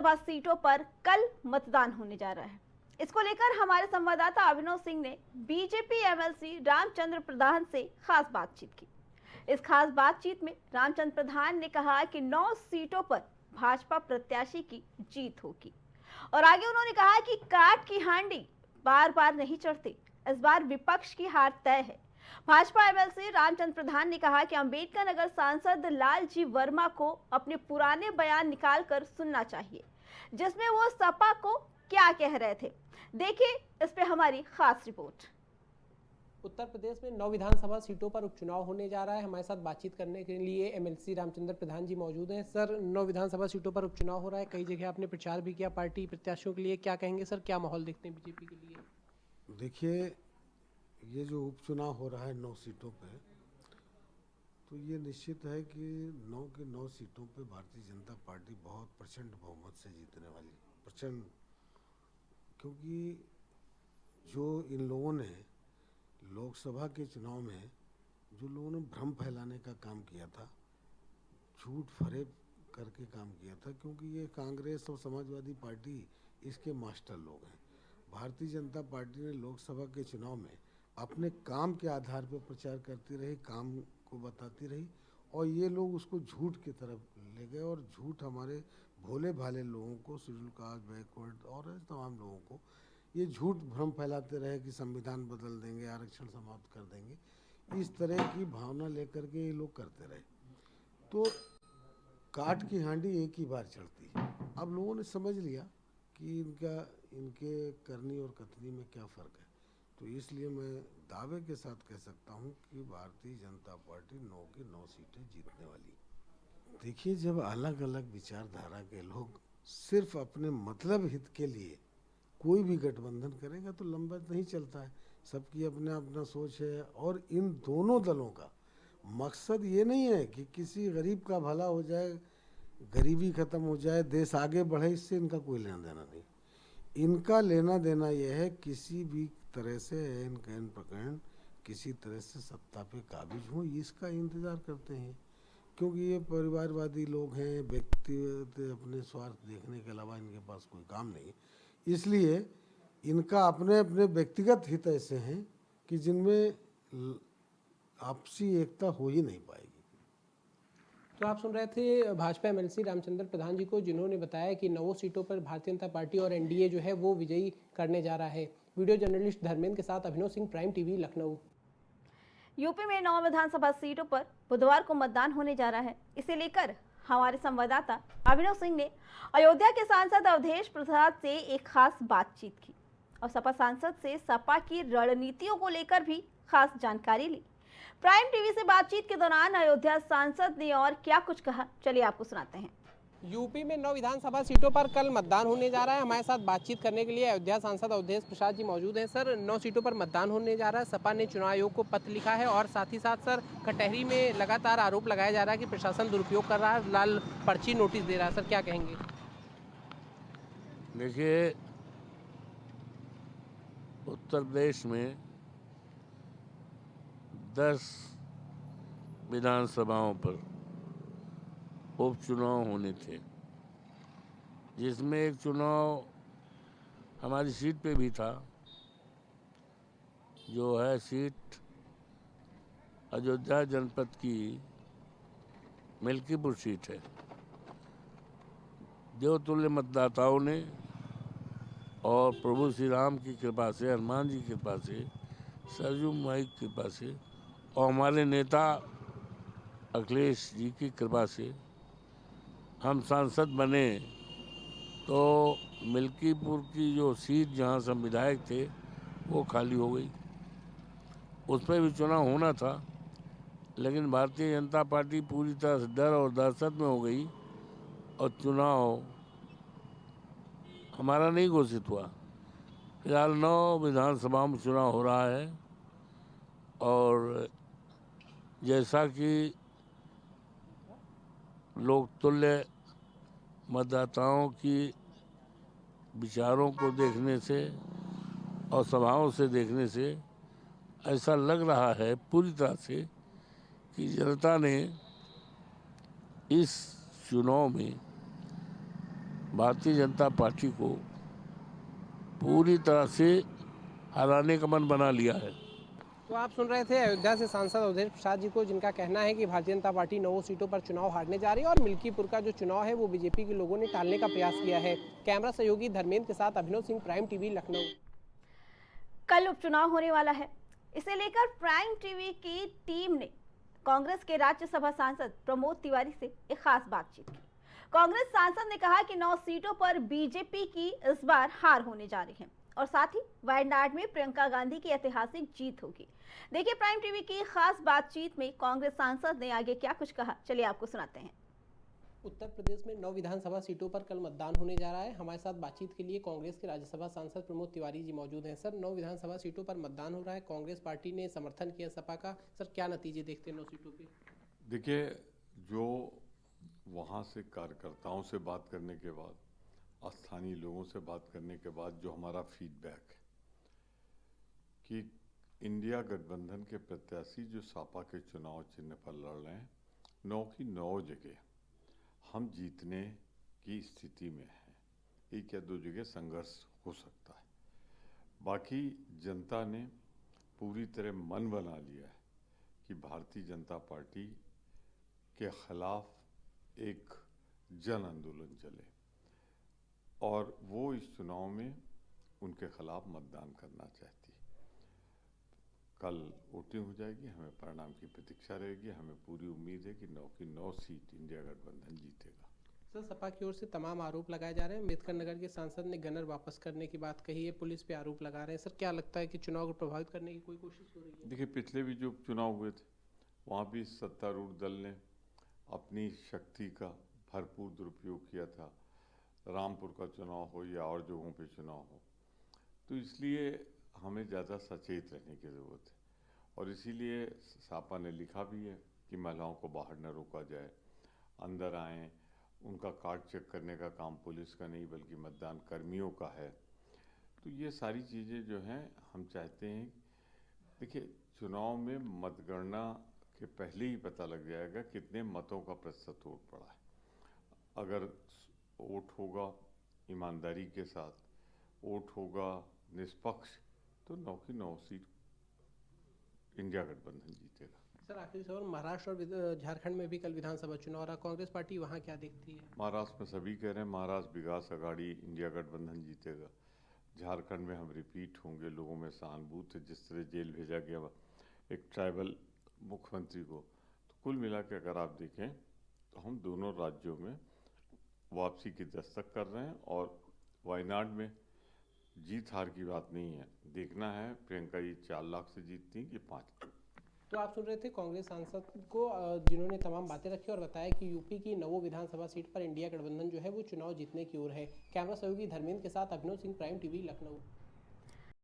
लोकसभा सीटों पर कल मतदान होने जा रहा है। इसको लेकर हमारे संवाददाता अभिनव सिंह ने बीजेपी एमएलसी रामचंद्र प्रधान से खास बातचीत की। इस खास बातचीत में रामचंद्र प्रधान ने कहा कि 9 सीटों पर भाजपा प्रत्याशी की जीत होगी और आगे उन्होंने कहा कि काट की हांडी बार बार नहीं चढ़ती, इस बार विपक्ष की हार तय है। भाजपा एमएलसी रामचंद्र प्रधान ने कहा कि अंबेडकर नगर सांसद लालजी वर्मा को अपने पुराने बयान निकालकर सुनना चाहिए, जिसमें वो सपा को क्या कह रहे थे। देखिए इस पे हमारी खास रिपोर्ट। उत्तर प्रदेश में 9 विधानसभा सीटों पर उपचुनाव होने जा रहा है। हमारे साथ बातचीत करने के लिए एमएलसी रामचंद्र प्रधान जी मौजूद हैं। सर, 9 विधानसभा सीटों पर उपचुनाव हो रहा है, कई जगह आपने प्रचार भी किया पार्टी प्रत्याशियों के लिए, क्या कहेंगे सर, क्या माहौल देखते हैं बीजेपी के लिए? देखिए, ये जो उपचुनाव हो रहा है 9 सीटों पे, तो ये निश्चित है कि 9 की 9 सीटों पे भारतीय जनता पार्टी बहुत प्रचंड बहुमत से जीतने वाली, प्रचंड। क्योंकि जो इन लोगों ने लोकसभा के चुनाव में जो लोगों ने भ्रम फैलाने का काम किया था, झूठ फरेब करके काम किया था, क्योंकि ये कांग्रेस और समाजवादी पार्टी इसके मास्टर लोग हैं। भारतीय जनता पार्टी ने लोकसभा के चुनाव में अपने काम के आधार पर प्रचार करती रही, काम को बताती रही, और ये लोग उसको झूठ की तरफ ले गए और झूठ हमारे भोले भाले लोगों को, शेड्यूल कास्ट, बैकवर्ड और तमाम लोगों को ये झूठ भ्रम फैलाते रहे कि संविधान बदल देंगे, आरक्षण समाप्त कर देंगे। इस तरह की भावना लेकर के ये लोग करते रहे, तो काट की हांडी एक ही बार चढ़ती है। अब लोगों ने समझ लिया कि इनके करनी और कथनी में क्या फ़र्क है, तो इसलिए मैं दावे के साथ कह सकता हूं कि भारतीय जनता पार्टी 9 की 9 सीटें जीतने वाली। देखिए, जब अलग अलग विचारधारा के लोग सिर्फ अपने मतलब हित के लिए कोई भी गठबंधन करेगा तो लंबा नहीं चलता है। सबकी अपना अपना सोच है, और इन दोनों दलों का मकसद ये नहीं है कि किसी गरीब का भला हो जाए, गरीबी खत्म हो जाए, देश आगे बढ़े, इससे इनका कोई लेना देना नहीं। इनका लेना देना यह है किसी भी तरह से ऐन कैन प्रकरण किसी तरह से सत्ता पे काबिज हो, इसका इंतज़ार करते हैं। क्योंकि ये परिवारवादी लोग हैं, व्यक्तिगत अपने स्वार्थ देखने के अलावा इनके पास कोई काम नहीं, इसलिए इनका अपने अपने व्यक्तिगत हित ऐसे हैं कि जिनमें आपसी एकता हो ही नहीं पाएगी। तो आप सुन रहे थे भाजपा एमएलसी रामचंद्र प्रधान जी को, जिन्होंने बताया कि 9 सीटों पर भारतीय जनता पार्टी और एनडीए जो है वो विजयी करने जा रहा है। वीडियो जर्नलिस्ट धर्मेंद्र के साथ Abhinav Singh, Prime TV, Lucknow. UP में 9 विधानसभा सीटों पर बुधवार को मतदान होने जा रहा है। इसे लेकर हमारे संवाददाता अभिनव सिंह ने अयोध्या के सांसद अवधेश प्रसाद से एक खास बातचीत की और सपा सांसद से सपा की रणनीतियों को लेकर भी खास जानकारी ली। प्राइम टीवी से बातचीत के दौरान अयोध्या सांसद ने और क्या कुछ कहा, चलिए आपको सुनाते हैं। यूपी में 9 विधानसभा सीटों पर कल मतदान होने जा रहा है। हमारे साथ बातचीत करने के लिए अयोध्या सांसद अवधेश प्रसाद जी मौजूद हैं। सर, 9 सीटों पर मतदान होने जा रहा है। सपा ने चुनाव आयोग को पत्र लिखा है और साथ ही साथ सर कटहरी में लगातार आरोप लगाया जा रहा है कि प्रशासन दुरुपयोग कर रहा है, लाल पर्ची नोटिस दे रहा है। सर, क्या कहेंगे? देखिए, उत्तर प्रदेश में 10 विधानसभाओं पर उपचुनाव होने थे, जिसमें एक चुनाव हमारी सीट पे भी था, जो है सीट अयोध्या जनपद की मिल्कीपुर सीट है। देवतुल्य मतदाताओं ने और प्रभु श्री राम की कृपा से, हनुमान जी की कृपा से, सरजू माई की कृपा से और हमारे नेता अखिलेश जी की कृपा से हम सांसद बने, तो मिल्कीपुर की जो सीट जहां से विधायक थे वो खाली हो गई। उस पर भी चुनाव होना था, लेकिन भारतीय जनता पार्टी पूरी तरह से डर और दहशत में हो गई और चुनाव हमारा नहीं घोषित हुआ। फिलहाल 9 विधानसभा में चुनाव हो रहा है, और जैसा कि लोकतुल्य मतदाताओं की विचारों को देखने से और सभाओं से देखने से ऐसा लग रहा है पूरी तरह से कि जनता ने इस चुनाव में भारतीय जनता पार्टी को पूरी तरह से हराने का मन बना लिया है। तो आप सुन रहे थे अयोध्या से सांसद अवधेश प्रसाद जी को, जिनका कहना है कि भारतीय जनता पार्टी 9 सीटों पर चुनाव हारने जा रही है और मिल्कीपुर का जो चुनाव है वो बीजेपी के लोगों ने टालने का प्रयास किया है। कैमरा सहयोगी धर्मेंद्र के साथ अभिनव सिंह, प्राइम टीवी, लखनऊ। कल उपचुनाव होने वाला है, इसे लेकर प्राइम टीवी की टीम ने कांग्रेस के राज्यसभा सांसद प्रमोद तिवारी से एक खास बातचीत की। कांग्रेस सांसद ने कहा कि 9 सीटों पर बीजेपी की इस बार हार होने जा रही है और साथ ही वायनाड में प्रियंका गांधी की ऐतिहासिक जीत होगी। देखिए प्राइम टीवी की खास बातचीत में कांग्रेस सांसद ने आगे क्या कुछ कहा, चलिए आपको सुनाते हैं। उत्तर प्रदेश में 9 विधानसभा सीटों पर कल मतदान होने जा रहा है। हमारे साथ बातचीत के लिए कांग्रेस के राज्यसभा सांसद प्रमोद तिवारी जी मौजूद हैं। सर, 9 विधानसभा सीटों पर मतदान हो रहा है, कांग्रेस पार्टी ने समर्थन किया सपा का। सर, क्या नतीजे देखते हैं 9 सीटों पे? देखिए, जो वहाँ से कार्यकर्ताओं से बात करने के बाद, स्थानीय लोगों से बात करने के बाद जो हमारा फीडबैक कि इंडिया गठबंधन के प्रत्याशी जो सपा के चुनाव चिन्ह पर लड़ रहे हैं, 9 की 9 जगह हम जीतने की स्थिति में हैं। एक या 2 जगह संघर्ष हो सकता है। बाकी जनता ने पूरी तरह मन बना लिया है कि भारतीय जनता पार्टी के खिलाफ एक जन आंदोलन चले और वो इस चुनाव में उनके खिलाफ मतदान करना चाहती है। कल वोटिंग हो जाएगी, हमें परिणाम की प्रतीक्षा रहेगी। हमें पूरी उम्मीद है कि 9 की 9 सीट इंडिया गठबंधन जीतेगा। सर, सपा की ओर से तमाम आरोप लगाए जा रहे हैं। अम्बेडकर नगर के सांसद ने गनर वापस करने की बात कही है, पुलिस पे आरोप लगा रहे हैं। सर, क्या लगता है कि चुनाव को प्रभावित करने की कोई कोशिश हो रही है? देखिए, पिछले भी जो चुनाव हुए थे वहाँ भी सत्तारूढ़ दल ने अपनी शक्ति का भरपूर दुरुपयोग किया था। रामपुर का चुनाव हो या और जगहों पे चुनाव हो, तो इसलिए हमें ज़्यादा सचेत रहने की ज़रूरत है। और इसीलिए सपा ने लिखा भी है कि महिलाओं को बाहर न रोका जाए, अंदर आएँ। उनका कार्ड चेक करने का काम पुलिस का नहीं बल्कि मतदान कर्मियों का है। तो ये सारी चीज़ें जो हैं हम चाहते हैं। देखिए, चुनाव में मतगणना के पहले ही पता लग जाएगा कितने मतों का प्रतिशत वोट पड़ा है। अगर वोट होगा ईमानदारी के साथ, वोट होगा निष्पक्ष, तो 9 की 9 सीट इंडिया गठबंधन जीतेगा। सर, आखिरी सवाल, महाराष्ट्र और झारखंड में भी कल विधानसभा चुनाव रहा, कांग्रेस पार्टी वहाँ क्या देखती है? महाराष्ट्र में सभी कह रहे हैं महाराष्ट्र विकास आघाड़ी इंडिया गठबंधन जीतेगा। झारखंड में हम रिपीट होंगे, लोगों में सहानुभूति है। जिस तरह जेल भेजा गया एक ट्राइबल मुख्यमंत्री को, तो कुल मिला के अगर आप देखें तो हम दोनों राज्यों में वापसी की दस्तक कर रहे हैं। और वायनाड में जीत हार की बात नहीं है, देखना है प्रियंका जी 4 लाख से जीतती कि 5 लाख। तो आप सुन रहे थे कांग्रेस सांसद को, जिन्होंने तमाम बातें रखी और बताया कि यूपी की 9 विधानसभा सीट पर इंडिया गठबंधन जो है वो चुनाव जीतने की ओर है। कैमरा सहयोगी धर्मेंद्र के साथ अभिनव सिंह, प्राइम टीवी, लखनऊ।